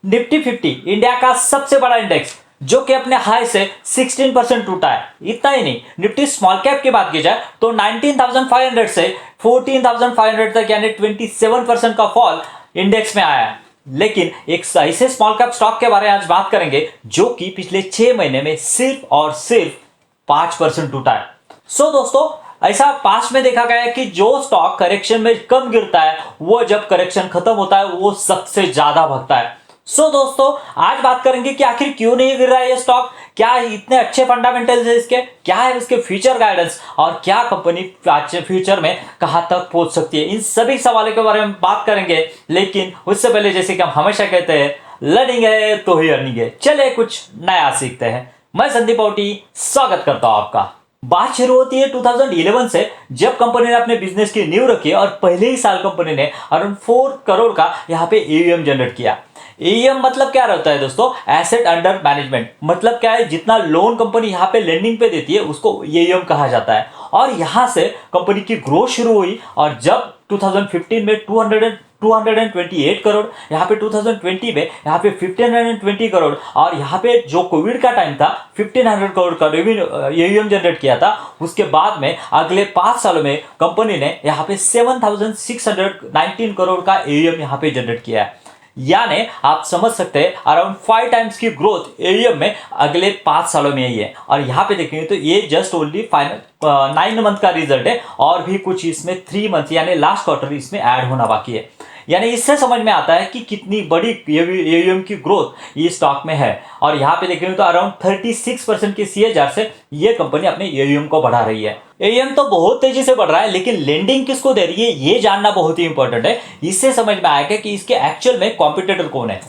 Nifty 50 India का सबसे बड़ा इंडेक्स जो कि अपने हाई से 16% टूटा है। इतना ही नहीं, निफ्टी स्मॉल कैप की बात की जाए तो 19,500 से 14,500 तक यानी 27% का फॉल इंडेक्स में आया है। लेकिन एक ऐसे स्मॉल कैप स्टॉक के बारे में आज बात करेंगे जो कि पिछले 6 महीने में सिर्फ और सिर्फ 5% टूटा है। दोस्तों, ऐसा पास्ट में देखा गया है कि जो स्टॉक करेक्शन में कम गिरता है वो जब करेक्शन खत्म होता है वो सबसे ज्यादा भागता है। दोस्तों, आज बात करेंगे कि आखिर क्यों नहीं गिर रहा है ये स्टॉक, क्या इतने अच्छे फंडामेंटल्स है इसके, क्या है इसके फ्यूचर गाइडेंस और क्या कंपनी फ्यूचर में कहां तक पहुंच सकती है। इन सभी सवालों के बारे में बात करेंगे। लेकिन उससे पहले जैसे कि हम हमेशा कहते हैं, लर्निंग है तो ही अर्निंग है। चलिए कुछ नया सीखते हैं। मैं संदीप औटी स्वागत करता हूं आपका। बात शुरू होती है 2011 से, जब कंपनी ने अपने बिजनेस की नींव रखी और पहले ही साल कंपनी ने अराउंड 4 करोड़ का यहाँ पे एयूएम जनरेट किया। एयूएम मतलब क्या रहता है दोस्तों? Asset under management. मतलब क्या है, जितना लोन कंपनी यहाँ पे लेंडिंग पे देती है उसको एयूएम कहा जाता है। और यहाँ से कंपनी की ग्रोथ शुरू हुई और जब 2015 में 228 करोड़, यहाँ पे 2020 में यहाँ पे 1520 करोड़ और यहाँ पे जो कोविड का टाइम था 1500 करोड़ का रेवेन्यू एयूएम जनरेट किया था। उसके बाद में अगले 5 सालों में कंपनी ने यहाँ पे 7619 करोड़ का एयूएम यहाँ पे जनरेट किया है। यानी आप समझ सकते हैं अराउंड 5 टाइम्स की ग्रोथ एयूएम में अगले 5 सालों में ही है। और यहाँ पे देखेंगे तो ये जस्ट ओनली 9 मंथ का रिजल्ट है और भी कुछ इसमें 3 मंथ यानी लास्ट क्वार्टर इसमें ऐड होना बाकी है। यानी इससे समझ में आता है कि कितनी बड़ी एयूएम की ग्रोथ ये स्टॉक में है। और यहाँ पे देखेंगे तो अराउंड 36% की सीएजीआर से ये कंपनी अपने एयूएम को बढ़ा रही है। एयूएम तो बहुत तेजी से बढ़ रहा है, लेकिन लेंडिंग किसको दे रही है ये जानना बहुत ही इंपॉर्टेंट है। इससे समझ में आएगा कि इसके एक्चुअल में कॉम्पिटिटर कौन है।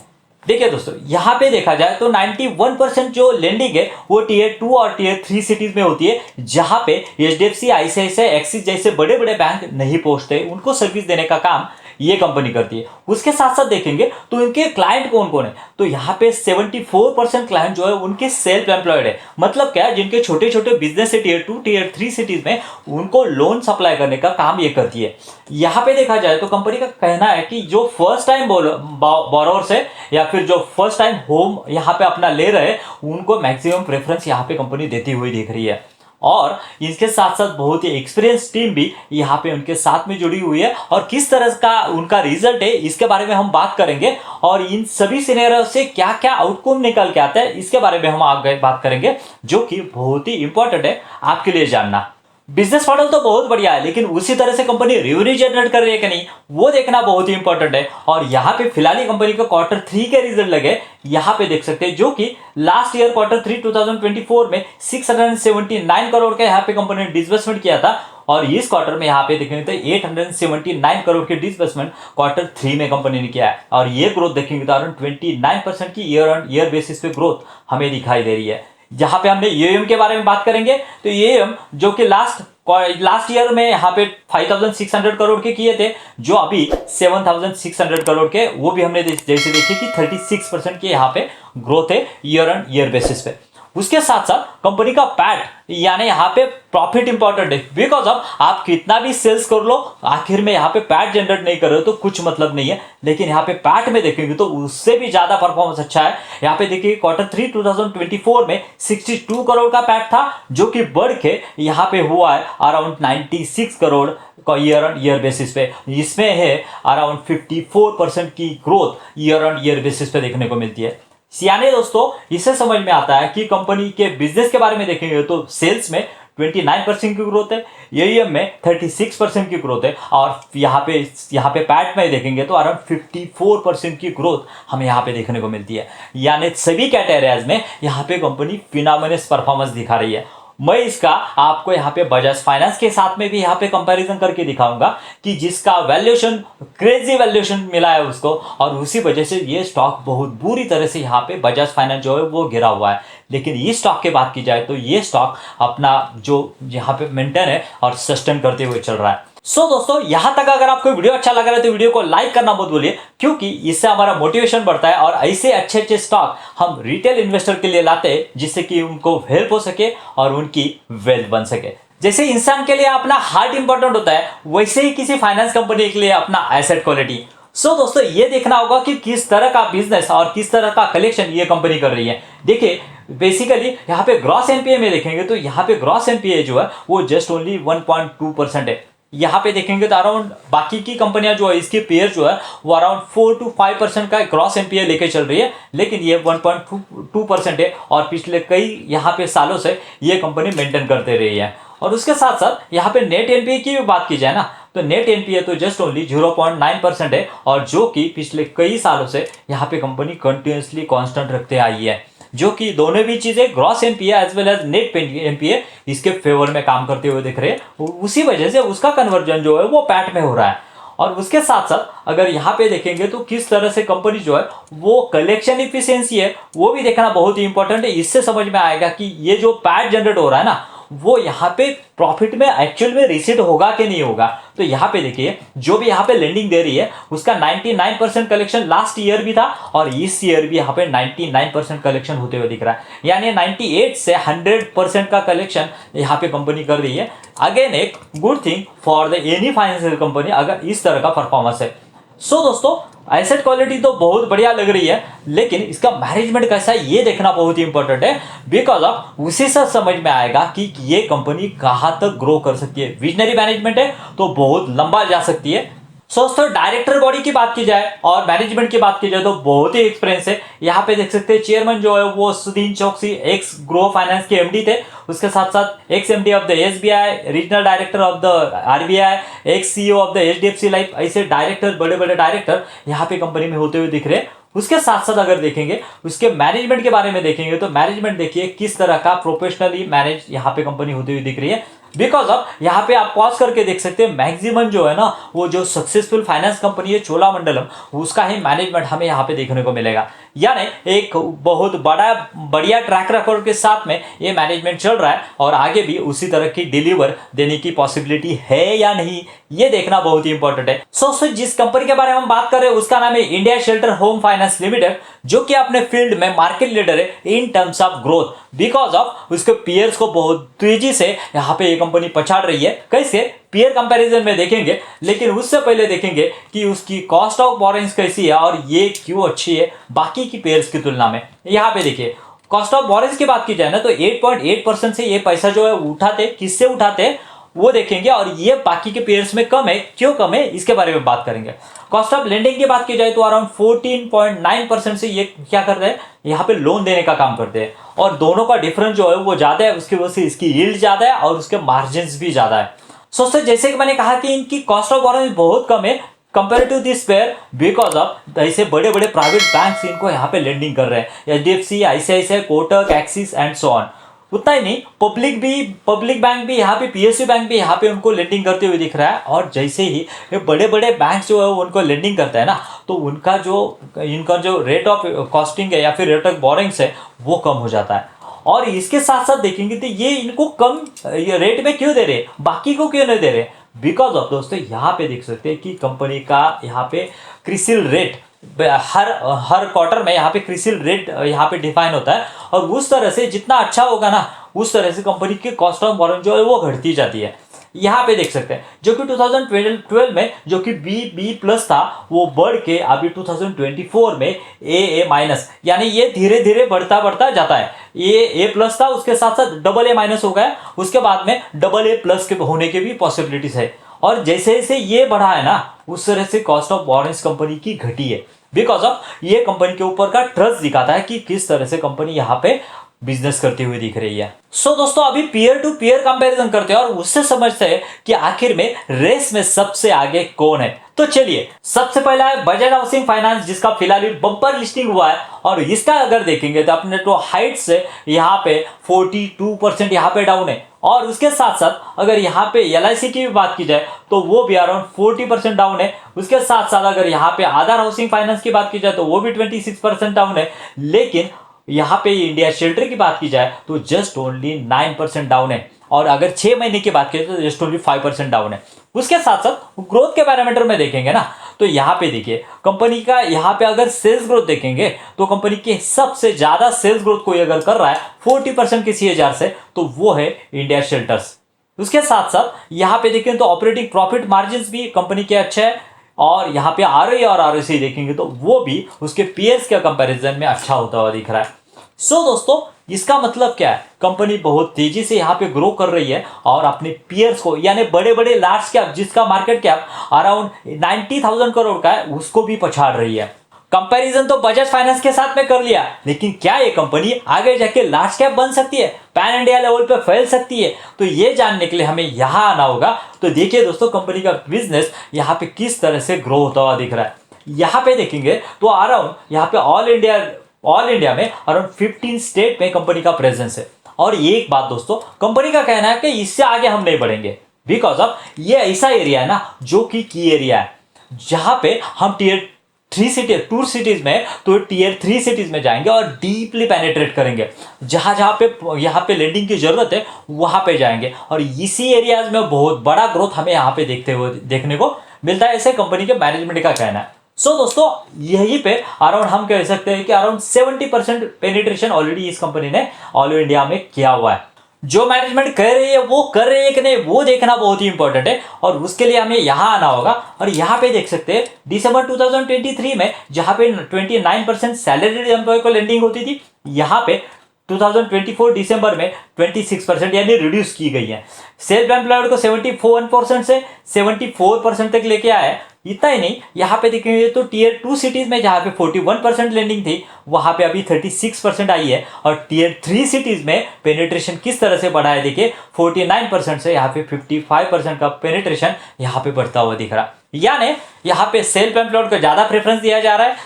देखिए दोस्तों, यहाँ पे देखा जाए तो 91% जो लेंडिंग है वो टीयर 2 और टीयर 3 सिटीज में होती है, जहां पे एचडीएफसी, आईसीआईसीआई, एक्सिस जैसे बड़े बड़े बैंक नहीं पहुंचते। उनको सर्विस देने का काम ये कंपनी करती है। उसके साथ साथ देखेंगे तो इनके क्लाइंट कौन कौन है, तो यहाँ पे 74% क्लाइंट जो है उनके सेल्फ एम्प्लॉयड है। मतलब क्या है, जिनके छोटे छोटे बिजनेस है टीयर 2 टीयर 3 सिटीज में, उनको लोन सप्लाई करने का काम ये करती है। यहाँ पे देखा जाए तो कंपनी का कहना है कि जो फर्स्ट टाइम बोरोवर्स है या फिर जो फर्स्ट टाइम होम यहाँ पे अपना ले रहे उनको मैक्सिमम प्रेफरेंस यहाँ पे कंपनी देती हुई दिख रही है। और इसके साथ साथ बहुत ही एक्सपीरियंस टीम भी यहाँ पे उनके साथ में जुड़ी हुई है। और किस तरह का उनका रिजल्ट है इसके बारे में हम बात करेंगे और इन सभी सिनेरियो से क्या क्या आउटकम निकल के आता है इसके बारे में हम आगे बात करेंगे, जो कि बहुत ही इंपॉर्टेंट है आपके लिए जानना। बिजनेस मॉडल तो बहुत बढ़िया है, लेकिन उसी तरह से कंपनी रेवेन्यू जनरेट कर रही है कि नहीं वो देखना बहुत ही इंपॉर्टेंट है। और यहाँ पे फिलहाल ही कंपनी का क्वार्टर 3 के रिजल्ट लगे, यहाँ पे देख सकते हैं, जो कि लास्ट ईयर क्वार्टर 3 2024 में 679 करोड़ का यहाँ पे कंपनी ने डिसबर्समेंट किया था। और इस क्वार्टर में यहाँ पे देखेंगे तो 879 करोड़ के डिसबर्समेंट क्वार्टर 3 में कंपनी ने किया है। और ये ग्रोथ देखेंगे तो अराउंड 29% की ईयर ऑन ईयर बेसिस पे ग्रोथ हमें दिखाई दे रही है। जहां पे हमने एयूएम के बारे में बात करेंगे तो एयूएम जो कि लास्ट ईयर में यहाँ पे 5600 करोड़ के किए थे, जो अभी 7600 करोड़ के, वो भी हमने जैसे देखिए कि 36% की यहाँ पे ग्रोथ है ईयर ऑन ईयर बेसिस पे। उसके साथ साथ कंपनी का पैट यानी यहाँ पे प्रॉफिट इंपॉर्टेंट है, बिकॉज ऑफ आप कितना भी सेल्स कर लो आखिर में यहाँ पे पैट जनरेट नहीं कर रहे हो तो कुछ मतलब नहीं है। लेकिन यहाँ पे पैट में देखेंगे तो उससे भी ज्यादा परफॉर्मेंस अच्छा है। यहाँ पे देखिए क्वार्टर 3 2024 में 62 करोड़ का पैट था, जो कि बढ़ के यहाँ पे हुआ है अराउंड 96 करोड़ का ईयर ऑन ईयर बेसिस पे। इसमें है अराउंड 54% की growth year on year basis पे देखने को मिलती है। यानी दोस्तों, इससे समझ में आता है कि कंपनी के बिजनेस के बारे में देखेंगे तो सेल्स में 29% की ग्रोथ है, एयूएम में 36% की ग्रोथ है और यहाँ पे पैट में देखेंगे तो अराउंड 54% की ग्रोथ हमें यहाँ पे देखने को मिलती है। यानी सभी कैटेगरीज में यहाँ पे कंपनी फिनोमिनस परफॉर्मेंस दिखा रही है। मैं इसका आपको यहाँ पे बजाज फाइनेंस के साथ में भी यहाँ पे कंपैरिजन करके दिखाऊंगा कि जिसका वैल्यूएशन क्रेजी वैल्यूएशन मिला है उसको, और उसी वजह से ये स्टॉक बहुत बुरी तरह से यहाँ पे बजाज फाइनेंस जो है वो गिरा हुआ है। लेकिन ये स्टॉक की बात की जाए तो ये स्टॉक अपना जो यहाँ पे मेंटेन है और सस्टेन करते हुए चल रहा है। दोस्तों, यहां तक अगर आपको वीडियो अच्छा लग रहा है तो वीडियो को लाइक करना मत भूलिए, क्योंकि इससे हमारा मोटिवेशन बढ़ता है और ऐसे अच्छे अच्छे स्टॉक हम रिटेल इन्वेस्टर के लिए लाते हैं जिससे कि उनको हेल्प हो सके और उनकी वेल्थ बन सके। जैसे इंसान के लिए अपना हार्ट इंपॉर्टेंट होता है, वैसे ही किसी फाइनेंस कंपनी के लिए अपना एसेट क्वालिटी, सो दोस्तों ये देखना होगा कि किस तरह का बिजनेस और किस तरह का कलेक्शन ये कंपनी कर रही है। देखिए बेसिकली यहाँ पे ग्रॉस एनपीए में देखेंगे तो यहाँ पे ग्रॉस एनपीए जो है वो जस्ट ओनली 1.2% है। यहाँ पे देखेंगे तो अराउंड बाकी की कंपनियां जो है इसके पेयर जो है वो अराउंड 4 to 5% का ग्रॉस एनपीए लेके चल रही है, लेकिन ये 1.2% है और पिछले कई यहाँ पे सालों से ये कंपनी मेंटेन करते रही है। और उसके साथ साथ यहाँ पे नेट एनपीए की भी बात की जाए ना तो नेट एनपीए तो जस्ट ओनली 0.9% है, और जो कि पिछले कई सालों से यहाँ पे कंपनी कंटिन्यूसली कांस्टेंट रखते आई है, जो कि दोनों भी चीजें gross NPA as well as net NPA इसके फेवर में काम करते हुए दिख रहे हैं। उसी वजह से उसका कन्वर्जन जो है वो पैट में हो रहा है। और उसके साथ साथ अगर यहाँ पे देखेंगे तो किस तरह से कंपनी जो है वो कलेक्शन इफिशियंसी है वो भी देखना बहुत ही इंपॉर्टेंट है। इससे समझ में आएगा कि ये जो पैट जनरेट हो रहा है ना वो यहाँ पे प्रॉफिट में एक्चुअल में रिसीट होगा कि नहीं होगा। तो यहाँ पे देखिए जो भी यहाँ पे लेंडिंग दे रही है उसका 99% कलेक्शन लास्ट ईयर भी था और इस ईयर भी यहाँ पे 99% कलेक्शन होते हुए दिख रहा है, यानी 98 से 100% का कलेक्शन यहाँ पे कंपनी कर रही है। अगेन एक good thing for the any financial company अगर इस तरह का परफॉर्मेंस है। सो दोस्तों एसेट क्वालिटी तो बहुत बढ़िया लग रही है, लेकिन इसका मैनेजमेंट कैसा है ये देखना बहुत ही इंपॉर्टेंट है, बिकॉज ऑफ उसी से समझ में आएगा कि ये कंपनी कहां तक ग्रो कर सकती है। विजनरी मैनेजमेंट है तो बहुत लंबा जा सकती है। दोस्तों डायरेक्टर बॉडी की बात की जाए और मैनेजमेंट की बात की जाए तो बहुत ही एक्सपीरियंस है। यहाँ पे देख सकते हैं चेयरमैन जो है वो सुदीन चौकसी एक्स ग्रो फाइनेंस के एमडी थे, उसके साथ साथ x MD of the SBI, regional director of the RBI, x CEO of the HDFC life, ऐसे डायरेक्टर बड़े बड़े डायरेक्टर यहाँ पे कंपनी में होते हुए दिख रहे हैं। उसके साथ साथ अगर देखेंगे उसके मैनेजमेंट के बारे में देखेंगे तो मैनेजमेंट देखिए किस तरह का प्रोफेशनली मैनेज यहाँ पे कंपनी होती हुई दिख रही है। बिकॉज ऑफ यहाँ पे आप पॉज करके देख सकते हैं मैक्सिमम जो है ना वो जो सक्सेसफुल फाइनेंस कंपनी है चोलामंडलम उसका ही मैनेजमेंट हमें यहाँ पे देखने को मिलेगा, यानी एक बहुत बड़ा बढ़िया ट्रैक रिकॉर्ड के साथ में ये मैनेजमेंट चल रहा है और आगे भी उसी तरह की डिलीवर देने की पॉसिबिलिटी है या नहीं ये देखना बहुत ही इंपॉर्टेंट है। सो जिस कंपनी के बारे में हम बात कर रहे हैं उसका नाम है India shelter home finance limited, जो कि अपने फील्ड में मार्केट लीडर है in terms of growth. Because of उसके पीयर्स को बहुत तेजी से यहाँ पे ये कंपनी पछाड़ रही है। कैसे पीयर कंपैरिजन में देखेंगे, लेकिन उससे पहले देखेंगे कि उसकी कॉस्ट ऑफ बोरोइंग्स कैसी है और ये क्यों अच्छी है बाकी की पेयर्स की तुलना में। यहाँ पे देखिए कॉस्ट ऑफ बोरोइंग्स की बात की जाए ना तो 8.8% से ये पैसा जो है उठाते, किससे उठाते वो देखेंगे, और ये बाकी के पेयर्स में कम है। क्यों कम है इसके बारे में बात करेंगे। कॉस्ट ऑफ लेंडिंग की बात की जाए तो अराउंड 14.9% से ये क्या करते हैं यहाँ पे लोन देने का काम करते हैं, और दोनों का डिफरेंस जो है वो ज्यादा है, उसकी वजह से इसकी यील्ड ज्यादा है और उसके मार्जिन भी ज्यादा है। सो जैसे कि मैंने कहा कि इनकी कॉस्ट ऑफ बोरोइंग बहुत कम है compare to this pair, because of ऐसे बड़े बड़े प्राइवेट बैंक्स इनको यहाँ पे लेंडिंग कर रहे हैं, HDFC, ICICI, Kotak, axis and so on. उतना ही नहीं पब्लिक बैंक भी यहाँ पे, पीएसयू बैंक भी यहाँ पे उनको लेंडिंग करते हुए दिख रहा है। और जैसे ही ये बड़े बड़े बैंक जो है उनको लेंडिंग करता है ना तो इनका जो रेट ऑफ कॉस्टिंग है या फिर रेट ऑफ बोरिंग्स है वो कम हो जाता है। और इसके साथ साथ देखेंगे तो ये इनको कम ये रेट में क्यों दे रहे हैं, बाकी को क्यों नहीं दे रहे, बिकॉज ऑफ दोस्तों यहाँ पे देख सकते हैं कि कंपनी का यहाँ पे क्रिसिल रेट हर क्वार्टर में यहाँ पे क्रिसिल रेट यहाँ पे डिफाइन होता है, और उस तरह से जितना अच्छा होगा ना उस तरह से कंपनी की कॉस्ट ऑफ बोरोइंग जो है वो घटती जाती है। यहाँ पे देख सकते हैं जो कि 2012 में जो कि बी प्लस था वो बढ़ के अभी 2024 में ए माइनस, यानी ये धीरे धीरे बढ़ता जाता है। ये ए प्लस था, उसके साथ साथ डबल ए माइनस हो गया, उसके बाद में डबल ए प्लस के होने के भी पॉसिबिलिटीज है। और जैसे जैसे ये बढ़ा है ना उस तरह से कॉस्ट ऑफ बोरोइंग्स कंपनी की घटी है, बिकॉज ऑफ ये कंपनी के ऊपर का ट्रस्ट दिखाता है कि किस तरह से कंपनी यहाँ पे बिजनेस करती हुई दिख रही है। सो दोस्तों अभी पीयर टू पीयर कंपैरिजन करते हैं और उससे समझते हैं कि आखिर में रेस में सबसे आगे कौन है। तो चलिए सबसे पहला है बजाज हाउसिंग फाइनेंस, जिसका फिलहाल बम्पर लिस्टिंग हुआ है, और इसका अगर देखेंगे तो अपने तो हाइट से यहाँ पे 42% यहाँ पे डाउन है। और उसके साथ साथ अगर यहाँ पे एलआईसी की भी बात की जाए तो वो भी अराउंड 40% डाउन है। उसके साथ साथ अगर यहाँ पे आधार हाउसिंग फाइनेंस की बात की जाए तो वो भी 26% डाउन है। लेकिन यहाँ पे इंडिया शेल्टर की बात की जाए तो जस्ट ओनली 9% डाउन है, और अगर 6 महीने की बात करें तो जस्ट ओनली 5% डाउन है। उसके साथ साथ ग्रोथ के पैरामीटर में देखेंगे ना तो यहाँ पे देखिए कंपनी का यहाँ पे अगर सेल्स ग्रोथ देखेंगे तो कंपनी के सबसे ज्यादा सेल्स ग्रोथ कोई अगर कर रहा है 40% के CAGR से तो वो है इंडिया शेल्टर्स। उसके साथ साथ यहाँ पे देखें तो ऑपरेटिंग प्रॉफिट मार्जिन भी कंपनी के अच्छे है, और यहाँ पे ROE और ROC देखेंगे तो वो भी उसके पीयर्स के कंपैरिजन में अच्छा होता हुआ दिख रहा है। सो दोस्तों, इसका मतलब क्या है, कंपनी बहुत तेजी से यहाँ पे ग्रो कर रही है और अपने पीयर्स को यानी बड़े बड़े लार्ज कैप जिसका मार्केट कैप अराउंड 90,000 करोड़ का है उसको भी पछाड़ रही है। कंपैरिजन तो बजाज फाइनेंस के साथ में कर लिया, लेकिन क्या ये कंपनी आगे जाके लार्ज कैप बन सकती है, पैन इंडिया लेवल पे फैल सकती है? तो ये जानने के लिए हमें यहाँ आना होगा। तो देखिए दोस्तों, कंपनी का बिजनेस यहाँ पे किस तरह से ग्रो होता हुआ दिख रहा है। यहाँ पे देखेंगे तो अराउंड यहाँ पे ऑल इंडिया में अराउंड 15 स्टेट में कंपनी का प्रेजेंस है। और एक बात दोस्तों, कंपनी का कहना है कि इससे आगे हम नहीं बढ़ेंगे, बिकॉज ऑफ ये ऐसा एरिया है ना जो कि की एरिया है, जहां पे हम टीयर 2 सिटीज में तो टीयर 3 सिटीज में जाएंगे और डीपली पेनिट्रेट करेंगे। जहां जहां पे यहाँ पे लेंडिंग की जरूरत है वहां पे जाएंगे और इसी एरियाज में बहुत बड़ा ग्रोथ हमें यहाँ पे देखने को मिलता है, ऐसे कंपनी के मैनेजमेंट का कहना है। सो दोस्तों, यही पे अराउंड हम कह सकते हैं कि अराउंड 70% पेनिट्रेशन ऑलरेडी इस कंपनी ने ऑल इंडिया में किया हुआ है। जो मैनेजमेंट कह रही है वो कर रही है कि नहीं, वो देखना बहुत ही इंपॉर्टेंट है और उसके लिए हमें यहाँ आना होगा। और यहाँ पे देख सकते हैं दिसंबर 2023 में जहाँ पे 29% सैलरीड एम्प्लॉय को लेंडिंग होती थी, यहाँ पे 2024 दिसंबर में 26% यानी रिड्यूस की गई है। सेल्फ एम्प्लॉयड को 71% से 74% तक लेके आया है। इतना ही नहीं, यहाँ पे देखेंगे तो टीयर 2 सिटीज में जहाँ पे 41% लेंडिंग थी वहाँ पे अभी 36% आई है और टीयर 3 सिटीज में पेनिट्रेशन किस तरह से बढ़ा है, देखिए 49% से यहाँ पे 55% का पेनिट्रेशन यहाँ पे बढ़ता हुआ दिख रहा है। यानी यहाँ पे सेल्फ एम्प्लॉयड को ज़्यादा प्रेफरेंस दिया जा रहा है,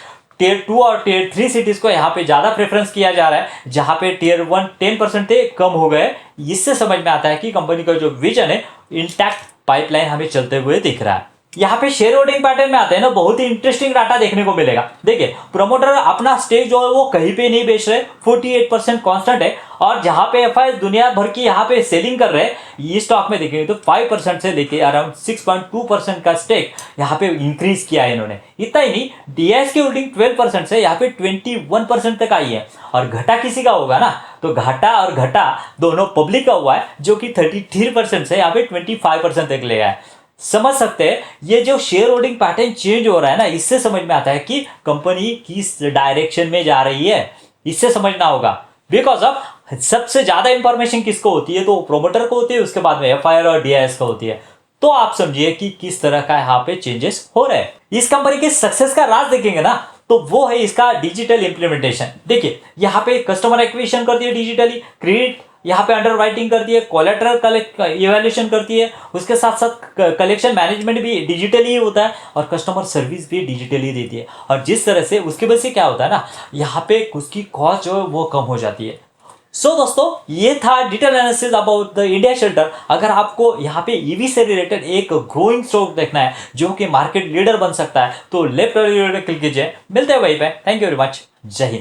टीयर 2 और टीयर 3 सिटीज को यहाँ पे ज़्यादा प्रेफरेंस किया जा रहा है, जहाँ पे टीयर 1 10% थे कम हो गए। इससे समझ में आता है कि कंपनी का जो विजन है इंटैक्ट पाइपलाइन हमें चलते हुए दिख रहा है। यहाँ पे शेयर होल्डिंग पैटर्न में आते हैं ना, बहुत ही इंटरेस्टिंग डाटा देखने को मिलेगा। देखिए, प्रमोटर अपना स्टेक जो है वो कहीं पे नहीं बेच रहे, 48% कांस्टेंट है और जहाँ पे एफआई दुनिया भर की यहाँ पे सेलिंग कर रहे हैं, ये स्टॉक में देखेंगे तो 5% से लेके अराउंड 6.2% का स्टेक यहाँ पे इंक्रीज किया है इन्होंने। इतना ही नहीं, डीआईएस की होल्डिंग 12% से यहाँ पे 21% तक आई है और घटा किसी का होगा ना, तो घाटा और घटा दोनों पब्लिक का हुआ है, जो कि 33% से यहाँ पे 25% तक ले आया है। समझ सकते हैं ये जो शेयर होल्डिंग पैटर्न चेंज हो रहा है ना, इससे समझ में आता है कि कंपनी किस डायरेक्शन में जा रही है, इससे समझना होगा। बिकॉज ऑफ सबसे ज्यादा इंफॉर्मेशन किसको होती है, तो प्रोमोटर को होती है, उसके बाद में एफआईआर और डीआईएस को होती है। तो आप समझिए कि किस तरह का यहाँ पे चेंजेस हो रहे हैं। इस कंपनी के सक्सेस का राज देखेंगे ना, तो वो है इसका डिजिटल इंप्लीमेंटेशन। देखिए, यहाँ पे कस्टमर एक्विजिशन करती है डिजिटली, क्रेडिट यहाँ पे अंडर राइटिंग करती है, कोलेटरल इवैल्यूएशन करती है, उसके साथ साथ कलेक्शन मैनेजमेंट भी डिजिटली ही होता है और कस्टमर सर्विस भी डिजिटली देती है। और जिस तरह से उसकी वजह से क्या होता है ना, यहाँ पे उसकी कॉस्ट जो है वो कम हो जाती है। सो दोस्तों, ये था detail analysis about the India shelter. अगर आपको यहाँ पे ईवी से रिलेटेड एक ग्रोइंग स्टॉक देखना है जो कि मार्केट लीडर बन सकता है, तो लेफ्ट क्लिक कीजिए। मिलते हैं वहीं पे। Thank you very much. जय हिंद।